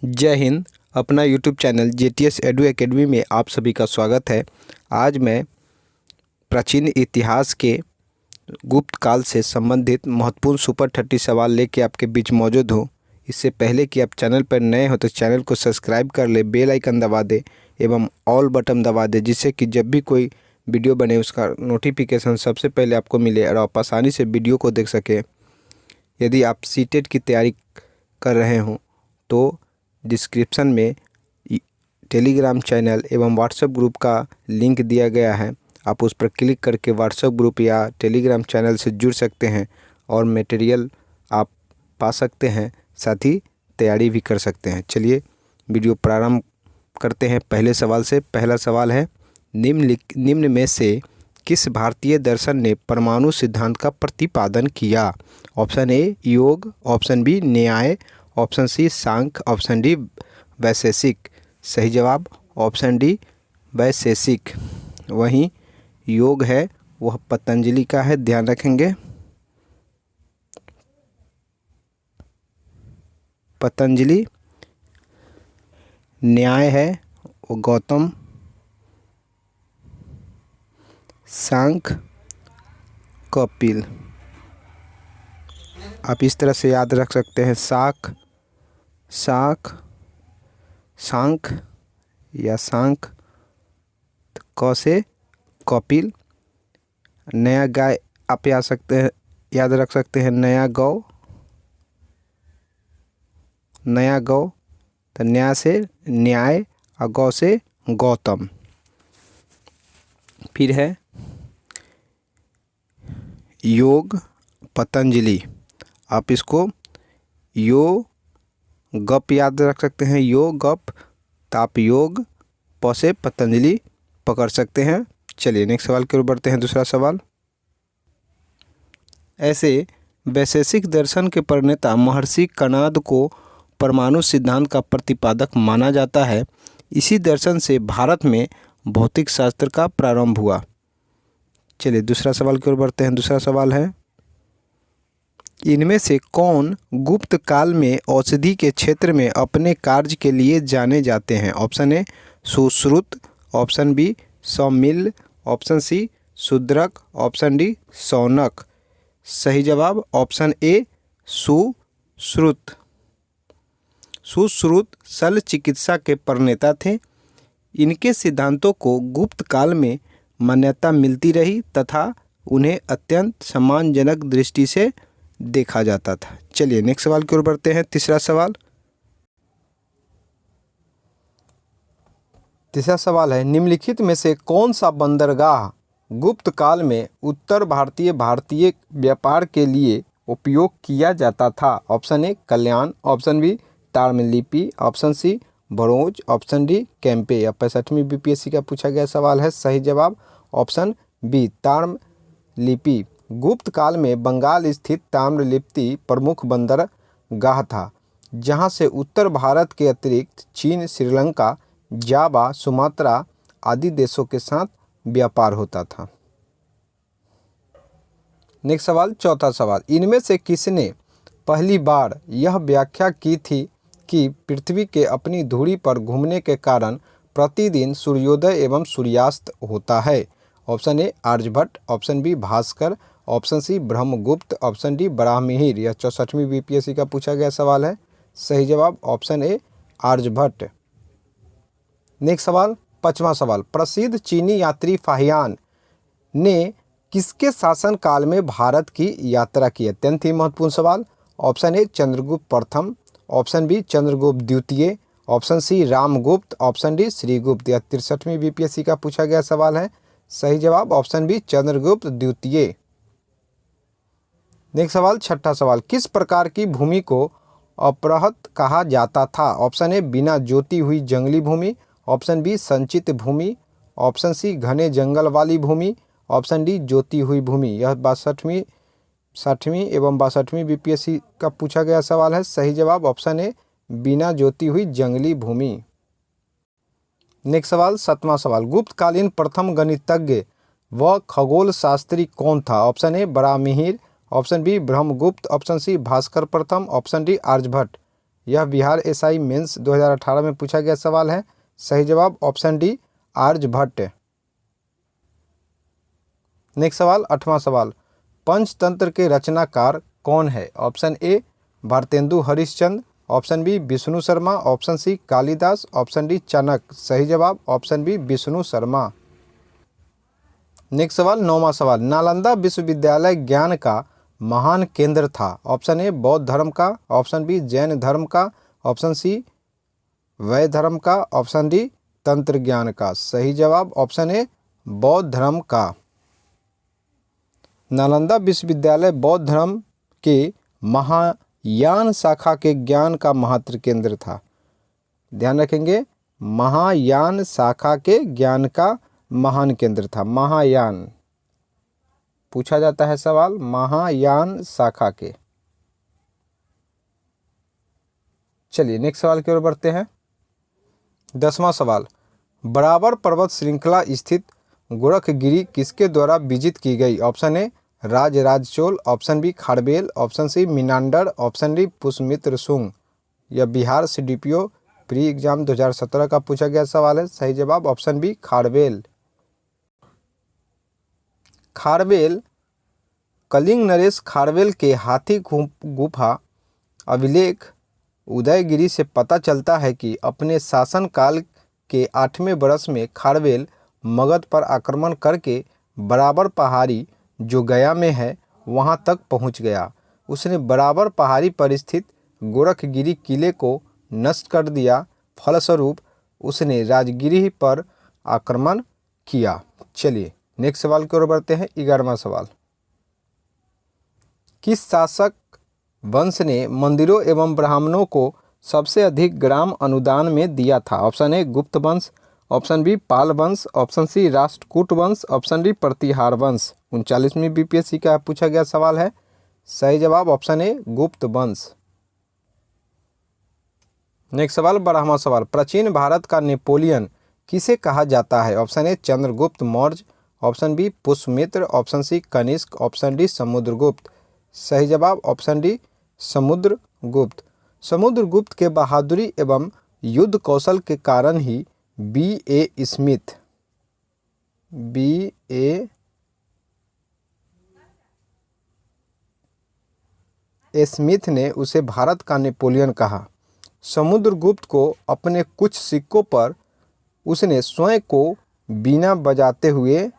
जय हिंद। अपना YouTube channel JTS edu academy में आप सभी का स्वागत है। आज मैं प्राचीन इतिहास के गुप्त काल से संबंधित महत्वपूर्ण सुपर 30 सवाल लेके आपके बीच मौजूद हूँ। इससे पहले कि आप चैनल पर नए हो तो चैनल को सब्सक्राइब कर ले, बेल आइकन दबा दे एवं ऑल बटन दबा दे, जिससे कि जब भी कोई वीडियो बने उसका नोटिफिकेशन सबसे पहले आपको मिले और आप आसानी से वीडियो को देख सकें। यदि आप सीटेट की तैयारी कर रहे हों तो डिस्क्रिप्शन में टेलीग्राम चैनल एवं व्हाट्सएप ग्रुप का लिंक दिया गया है। आप उस पर क्लिक करके व्हाट्सएप ग्रुप या टेलीग्राम चैनल से जुड़ सकते हैं और मटेरियल आप पा सकते हैं, साथ ही तैयारी भी कर सकते हैं। चलिए वीडियो प्रारंभ करते हैं पहले सवाल से। पहला सवाल है, निम्न में से किस भारतीय दर्शन ने परमाणु सिद्धांत का प्रतिपादन किया? ऑप्शन ए योग, ऑप्शन बी न्याय, ऑप्शन सी सांख्य, ऑप्शन डी वैशेषिक। सही जवाब ऑप्शन डी वैशेषिक। वहीं योग है वह पतंजलि का है, ध्यान रखेंगे। पतंजलि। न्याय है वो गौतम। सांख्य कपिल। आप इस तरह से याद रख सकते हैं, सांख्य या सांख्य, क से कपिल। नया गाय आप याद रख सकते हैं, नया गौ। तो न्याय से न्याय और गौ से गौतम। फिर है योग पतंजलि। आप इसको गप याद रख सकते हैं, गप। तो आप योग प से पतंजलि पकड़ सकते हैं। चलिए नेक्स्ट सवाल की ओर बढ़ते हैं। दूसरा सवाल, ऐसे वैशेषिक दर्शन के प्रणेता महर्षि कणाद को परमाणु सिद्धांत का प्रतिपादक माना जाता है। इसी दर्शन से भारत में भौतिक शास्त्र का प्रारंभ हुआ। चलिए दूसरा सवाल की ओर बढ़ते हैं। दूसरा सवाल है, इनमें से कौन गुप्त काल में औषधि के क्षेत्र में अपने कार्य के लिए जाने जाते हैं? Option A Sushruta, option B Saumilla, option C Shudraka, option D Shaunaka. सही जवाब ऑप्शन ए सुश्रुत। सुश्रुत शल्य चिकित्सा के प्रणेता थे। इनके सिद्धांतों को गुप्त काल में मान्यता मिलती रही तथा उन्हें अत्यंत सम्मानजनक दृष्टि से देखा जाता था। चलिए नेक्स्ट सवाल की ओर बढ़ते हैं। तीसरा सवाल है, निम्नलिखित में से कौन सा बंदरगाह गुप्त काल में उत्तर भारतीय व्यापार के लिए उपयोग किया जाता था? Option A Kalyan, option B Tamralipti, option C Bharoch, option D Cambay. या 65वीं BPSC का पूछा गया सवाल है। सही जवाब ऑप्शन बी ताम्रलिप्ति। गुप्त काल में बंगाल स्थित ताम्रलिप्ति प्रमुख बंदरगाह था, जहां से उत्तर भारत के अतिरिक्त चीन, श्रीलंका, जावा, सुमात्रा आदि देशों के साथ व्यापार होता था। नेक्स्ट सवाल, चौथा सवाल, इनमें से किसने पहली बार यह व्याख्या की थी कि पृथ्वी के अपनी धुरी पर घूमने के कारण प्रतिदिन सूर्योदय एवं सूर्यास्त होता है? Option A Aryabhata, option B Bhaskara, option C Brahmagupta, option D Varahamihira. यह 64वीं BPSC का पूछा गया सवाल है। सही जवाब ऑप्शन ए आर्यभट्ट। नेक्स्ट सवाल, पांचवा सवाल, प्रसिद्ध चीनी यात्री फाहियान ने किसके शासन काल में भारत की यात्रा की? अत्यंत ही महत्वपूर्ण सवाल। ऑप्शन ए चंद्रगुप्त प्रथम, ऑप्शन बी चंद्रगुप्त द्वितीय, option C Ramgupta, option D Shrigupta. यह 63वीं BPSC का पूछा गया सवाल है। सही जवाब ऑप्शन बी चंद्रगुप्त द्वितीय। नेक्स्ट सवाल, छठा सवाल, किस प्रकार की भूमि को अपरहत कहा जाता था? ऑप्शन ए बिना जोती हुई जंगली भूमि, ऑप्शन बी संचित भूमि, ऑप्शन सी घने जंगल वाली भूमि, ऑप्शन डी जोती हुई भूमि। यह 60वीं एवं 62वीं BPSC का पूछा गया सवाल है। सही जवाब ऑप्शन ए बिना जोती हुई जंगली भूमि। नेक्स्ट सवाल, सातवां सवाल, गुप्तकालीन प्रथम गणितज्ञ व खगोल शास्त्री कौन था? Option A Varahamihira, option B Brahmagupta, option C Bhaskara प्रथम, ऑप्शन डी आर्यभट्ट। यह बिहार एसआई मेंस 2018 में पूछा गया सवाल है। सही जवाब ऑप्शन डी आर्यभट्ट। नेक्स्ट सवाल 8वां सवाल, पंचतंत्र के रचनाकार कौन है? Option A Bharatendu Harishchandra, option B Vishnu Sharma, option C Kalidas, option D Chanakya. सही जवाब option B Vishnu Sharma. Next सवाल 9वां सवाल, नालंदा विश्वविद्यालय ज्ञान का महान केंद्र था। ऑप्शन ए बौद्ध धर्म का, ऑप्शन बी जैन धर्म का, ऑप्शन सी वैद्य धर्म का, ऑप्शन डी तंत्र ज्ञान का। सही जवाब ऑप्शन ए बौद्ध धर्म का। नालंदा विश्वविद्यालय बौद्ध धर्म के महायान शाखा के ज्ञान का महत्व केंद्र था। ध्यान रखेंगे, महायान शाखा के ज्ञान का महान केंद्र था। महायान पूछा जाता है सवाल, महायान शाखा के। चलिए नेक्स्ट सवाल की ओर बढ़ते हैं। 10वां सवाल, बराबर पर्वत श्रृंखला स्थित गोरखगिरी किसके द्वारा विजित की गई? Option A Rajaraja Chola, option B Kharavela, option C Menander, option D Pushyamitra Shunga. यह बिहार सीडीपीओ प्री एग्जाम 2017 का पूछा गया सवाल है। सही जवाब ऑप्शन बी खारवेल। खारवेल कलिंग नरेश खारवेल के हाथी गुफा अभिलेख उदयगिरी से पता चलता है कि अपने शासनकाल के 8वें वर्ष में खारवेल मगध पर आक्रमण करके बराबर पहाड़ी जो गया में है वहां तक पहुंच गया। उसने बराबर पहाड़ी पर स्थित गोरखगिरी किले को नष्ट कर दिया। फलस्वरूप उसने राजगिरी पर आक्रमण किया। चलिए नेक्स्ट सवाल की ओर बढ़ते हैं। 11वां सवाल, किस शासक वंश ने मंदिरों एवं ब्राह्मणों को सबसे अधिक ग्राम अनुदान में दिया था? ऑप्शन ए गुप्त वंश, ऑप्शन बी पाल वंश, ऑप्शन सी राष्ट्रकूट वंश, ऑप्शन डी प्रतिहार वंश। 39वीं बीपीएससी का पूछा गया सवाल है। सही जवाब ऑप्शन ए गुप्त वंश। नेक्स्ट सवाल 12वां सवाल, प्राचीन भारत का नेपोलियन किसे कहा जाता है? Option A Chandragupta Maurya, option B Pushyamitra, option C Kanishka, option D Samudragupta. सही जवाब ऑप्शन डी समुद्रगुप्त। समुद्रगुप्त के बहादुरी एवं युद्ध कौशल के कारण ही बी.ए. स्मिथ ने उसे भारत का नेपोलियन कहा। समुद्रगुप्त को अपने कुछ सिक्कों पर उसने स्वयं को बीना बजाते हुए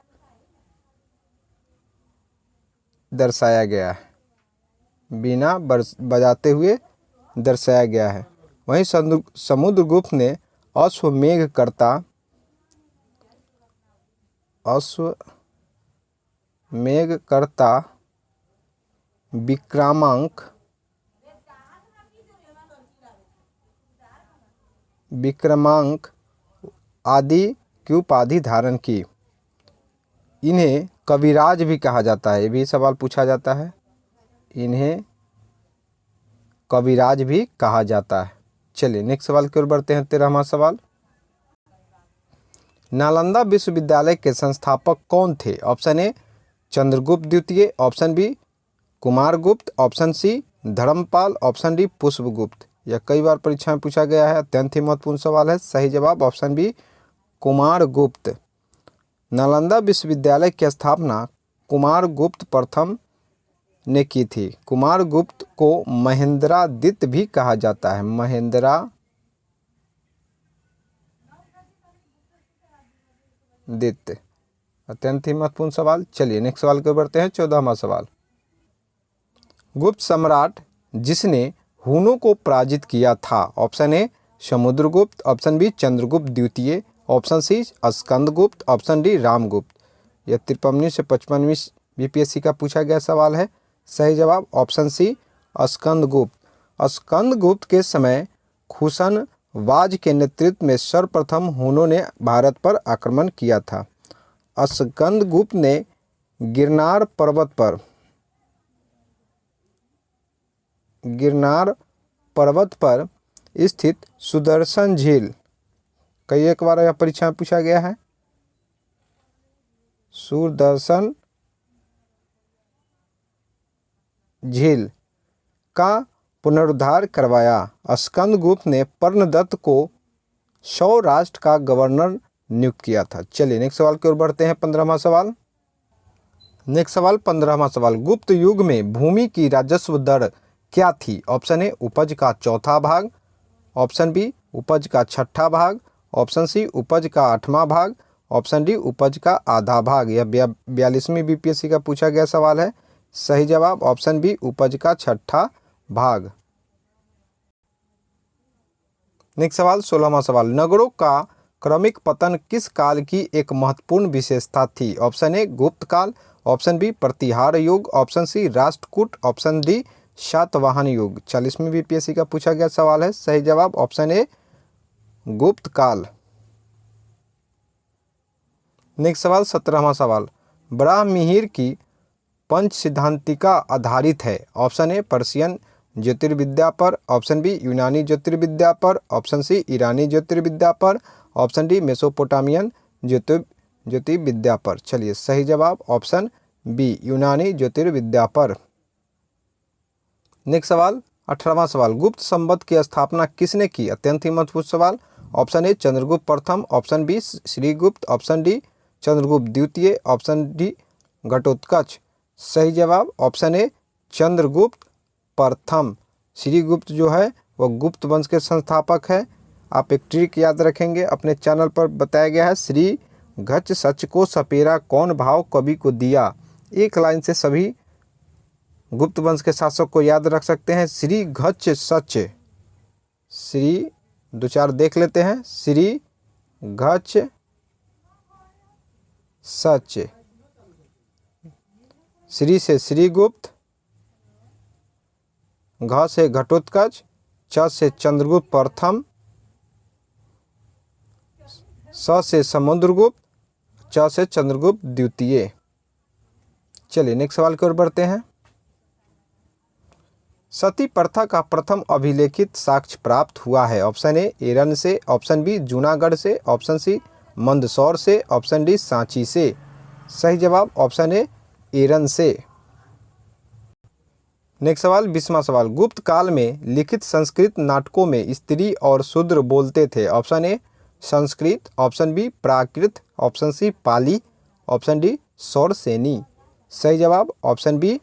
दर्शाया गया है। बीना बजाते हुए दर्शाया गया है। वहीं समुद्रगुप्त ने अश्वमेधकर्ता विक्रमांक आदि की उपाधि धारण की। इन्हें कविराज भी कहा जाता है। ये भी सवाल पूछा जाता है। इन्हें कविराज भी कहा जाता है। चलिए नेक्स्ट सवाल की ओर बढ़ते हैं। 13वां सवाल, नालंदा विश्वविद्यालय के संस्थापक कौन थे? ऑप्शन ए चंद्रगुप्त द्वितीय, option B Kumaragupta, option C Dharmapala, option D Pushpagupta. यह कई बार परीक्षा में पूछा गया है। अत्यंत ही महत्वपूर्ण सवाल है। सही जवाब ऑप्शन बी कुमारगुप्त। नालंदा विश्वविद्यालय की स्थापना कुमारगुप्त प्रथम ने की थी। कुमारगुप्त को महेंद्रादित्य भी कहा जाता है। महेंद्रादित्य। अत्यंत ही महत्वपूर्ण सवाल। चलिए नेक्स्ट सवाल को बढ़ते हैं। 14वां सवाल, गुप्त सम्राट जिसने हुनों को पराजित किया था? Option A Samudragupta, option B Chandragupta द्वितीय, option C Skandagupta, option D Ramagupta. यह 53वीं से 55वीं बीपीएससी का पूछा गया सवाल है। सही जवाब ऑप्शन सी स्कंदगुप्त। स्कंदगुप्त के समय खुशनवाज के नेतृत्व में सर्वप्रथम हुनों ने भारत पर आक्रमण किया था। स्कंदगुप्त ने गिरनार पर्वत पर स्थित सुदर्शन झील, कई एक बार यह परीक्षा में पूछा गया है, सुदर्शन झील का पुनरुद्धार करवाया। स्कंदगुप्त ने पर्णदत्त को सौराष्ट्र का गवर्नर नियुक्त किया था। चलिए नेक्स्ट सवाल की ओर बढ़ते हैं। 15वां सवाल। नेक्स्ट सवाल 15वां सवाल। गुप्त युग में भूमि की राजस्व दर क्या थी? ऑप्शन ए उपज का चौथा भाग, ऑप्शन बी उपज का छठा भाग, ऑप्शन सी उपज का आठवां भाग, ऑप्शन डी उपज का आधा भाग। यह 42वीं बीपीएससी का पूछा गया सवाल है। सही जवाब ऑप्शन बी उपज का छठा भाग। नेक्स्ट सवाल 16वां सवाल। नगरों का क्रमिक पतन किस काल की एक महत्वपूर्ण विशेषता थी? ऑप्शन ए गुप्त काल, ऑप्शन बी प्रतिहार युग, option C Rashtrakuta, option D Satavahana युग। 40वीं बीपीएससी का पूछा गया सवाल है। सही जवाब ऑप्शन ए गुप्त काल। नेक्स्ट सवाल 17वां सवाल। बराहमिहिर की पंच सिद्धांतिका आधारित है। ऑप्शन ए पर्शियन ज्योतिर्विद्या पर, ऑप्शन बी यूनानी ज्योतिर्विद्या पर, ऑप्शन सी ईरानी ज्योतिर्विद्या पर, ऑप्शन डी मेसोपोटामियन ज्योतिर्विद्या पर। चलिए सही जवाब ऑप्शन बी यूनानी ज्योतिर्विद्या पर। नेक्स्ट सवाल 18वां सवाल। गुप्त संवत की स्थापना किसने की? अत्यंत ही महत्वपूर्ण सवाल। ऑप्शन ए चंद्रगुप्त प्रथम, option B Shrigupta, option D Chandragupta द्वितीय, ऑप्शन डी घटोत्कच। सही जवाब ऑप्शन ए चंद्रगुप्त प्रथम। श्रीगुप्त जो है वह गुप्त वंश के संस्थापक है। आप एक ट्रिक याद रखेंगे, अपने चैनल पर बताया गया है। श्री घच सच को सपेरा कौन भाव कवि को दिया। एक लाइन से सभी गुप्त वंश के शासक को याद रख सकते हैं। श्री घच सच, श्री दो चार देख लेते हैं। श्री घच सच, श्री से श्रीगुप्त, घ से घटोत्कच, च से चंद्रगुप्त प्रथम, स से समुद्रगुप्त, च से चंद्रगुप्त द्वितीय। चलिए नेक्स्ट सवाल की ओर बढ़ते हैं। सती प्रथा का प्रथम अभिलेखित साक्ष्य प्राप्त हुआ है। ऑप्शन ए एरन से, ऑप्शन बी जूनागढ़ से, ऑप्शन सी मंदसौर से, ऑप्शन डी सांची से। सही जवाब ऑप्शन ए एरन से। नेक्स्ट सवाल 20वां सवाल। गुप्त काल में लिखित संस्कृत नाटकों में स्त्री और शूद्र बोलते थे। Option A Sanskrit, option B Prakrit, option C Pali, option D Shauraseni. सही जवाब ऑप्शन बी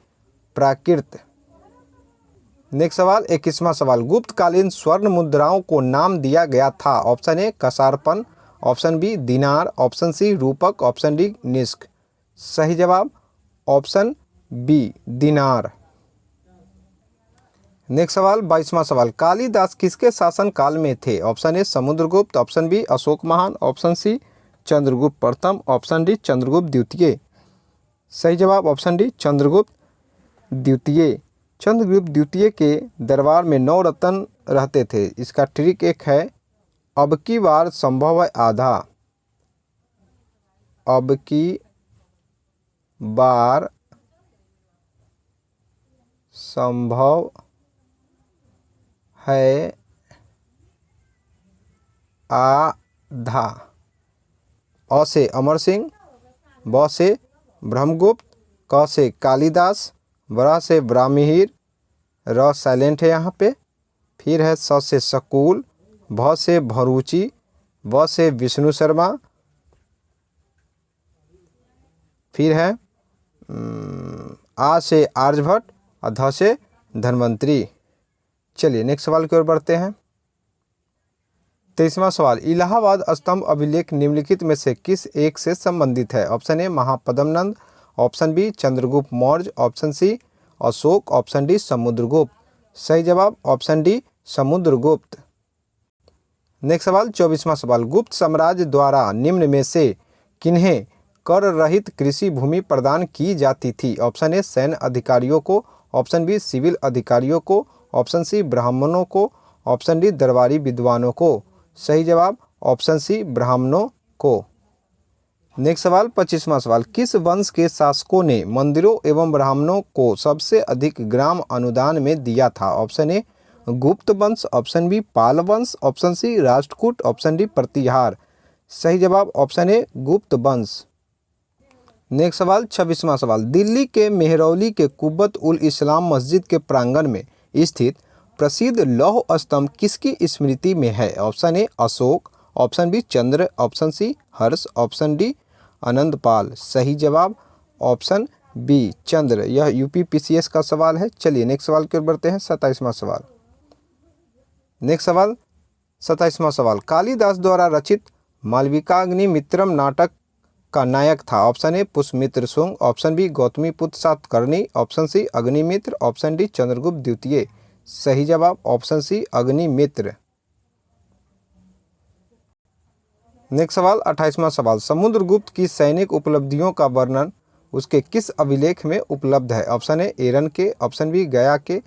प्राकृत। नेक्स्ट सवाल 21वां सवाल। गुप्तकालीन स्वर्ण मुद्राओं को नाम दिया गया था। ऑप्शन ए कसारपन, ऑप्शन बी दिनार, ऑप्शन सी रूपक, ऑप्शन डी निष्क। सही जवाब ऑप्शन बी दिनार। नेक्स्ट सवाल 22वां सवाल। कालिदास किसके शासन काल में थे? Option A Samudragupta, option B Ashoka महान, ऑप्शन सी चंद्रगुप्त प्रथम, ऑप्शन डी चंद्रगुप्त द्वितीय। सही जवाब ऑप्शन डी चंद्रगुप्त द्वितीय। चंद्रगुप्त द्वितीय के दरबार में 9 रत्न रहते थे। इसका ट्रिक एक है, अब की बार संभव है आधा, अब की बार संभव है आधा। अ से अमर सिंह, ब से ब्रह्मगुप्त, क से कालिदास, बरा से बराहमिहिर, र साइलेंट है यहाँ पे, फिर है स से शकुल, भ से भरूची, व से विष्णु शर्मा, फिर है आ से आर्यभट्ट और ध से धन्वंतरी। चलिए नेक्स्ट सवाल की ओर बढ़ते हैं। 23वां सवाल। इलाहाबाद स्तंभ अभिलेख निम्नलिखित में से किस एक से संबंधित है? Option A Mahapadmananda, option B Chandragupta Maurya, option C Ashoka, option D Samudragupta. सही जवाब ऑप्शन डी समुद्रगुप्त। नेक्स्ट सवाल 24वां सवाल। गुप्त साम्राज्य द्वारा निम्न में से किन्हें कर रहित कृषि भूमि प्रदान की जाती थी? ऑप्शन ए सैन्य अधिकारियों को, ऑप्शन बी सिविल अधिकारियों को, ऑप्शन सी ब्राह्मणों को, ऑप्शन डी दरबारी विद्वानों को। सही जवाब ऑप्शन सी ब्राह्मणों को। नेक्स्ट सवाल 25वां सवाल। किस वंश के शासकों ने मंदिरों एवं ब्राह्मणों को सबसे अधिक ग्राम अनुदान में दिया था? ऑप्शन ए गुप्त वंश, ऑप्शन बी पाल वंश, option C Rashtrakuta, option D Pratihara. सही जवाब ऑप्शन ए गुप्त वंश। नेक्स्ट सवाल 26वां सवाल। दिल्ली के मेहरौली के कुब्बत उल इस्लाम मस्जिद के प्रांगण में स्थित प्रसिद्ध लौह स्तंभ किसकी स्मृति में है? Option A Ashoka, option B Chandra, option C Harsha, option D Anandpal. सही जवाब ऑप्शन बी चंद्र। यह यूपीपीसीएस का सवाल है। चलिए नेक्स्ट सवाल की ओर बढ़ते हैं। 27वां सवाल। नेक्स्ट सवाल 27वां सवाल। कालिदास द्वारा रचित मालविकाग्निमित्रम नाटक का नायक था? Option A Pushyamitra Shunga, option B Gautamiputra Satakarni, option C Agnimitra, option D Chandragupta द्वितीय। सही जवाब ऑप्शन सी अग्निमित्र। नेक्स्ट सवाल 28वां सवाल। समुद्रगुप्त की सैनिक उपलब्धियों का वर्णन उसके किस अभिलेख में उपलब्ध है? ऑप्शन ए एरन के, ऑप्शन बी गया के,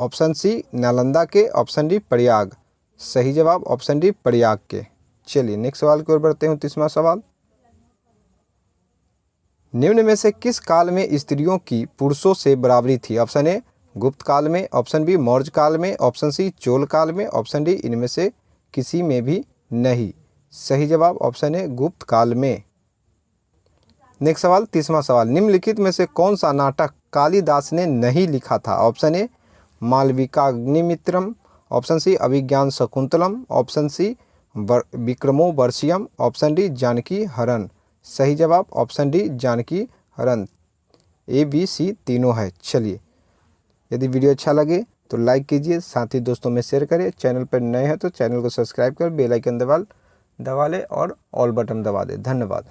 ऑप्शन सी नालंदा के, ऑप्शन डी प्रयाग। सही जवाब ऑप्शन डी प्रयाग के। चलिए नेक्स्ट सवाल की ओर बढ़ते हैं। 29वां सवाल। निम्न में से किस काल में स्त्रियों की पुरुषों से बराबरी थी? ऑप्शन ए गुप्त काल में, ऑप्शन बी मौर्य काल में, ऑप्शन सी चोल काल में, ऑप्शन डी इनमें से किसी में भी नहीं। सही जवाब ऑप्शन ए गुप्त काल में। नेक्स्ट सवाल 30वां सवाल। निम्नलिखित में से कौन सा नाटक कालिदास ने नहीं लिखा था? Option A Malavikagnimitram, option C Abhijnana Shakuntalam, option C Vikramorvashiyam, option D Janaki Haran. सही जवाब ऑप्शन डी जानकी हरण। ए बी सी तीनों है। चलिए यदि वीडियो अच्छा लगे तो लाइक कीजिए, साथ ही दोस्तों में शेयर करें। चैनल पर नए हैं तो चैनल को सब्सक्राइब कर बेल आइकन दबा लें और ऑल बटन दबा दें। धन्यवाद।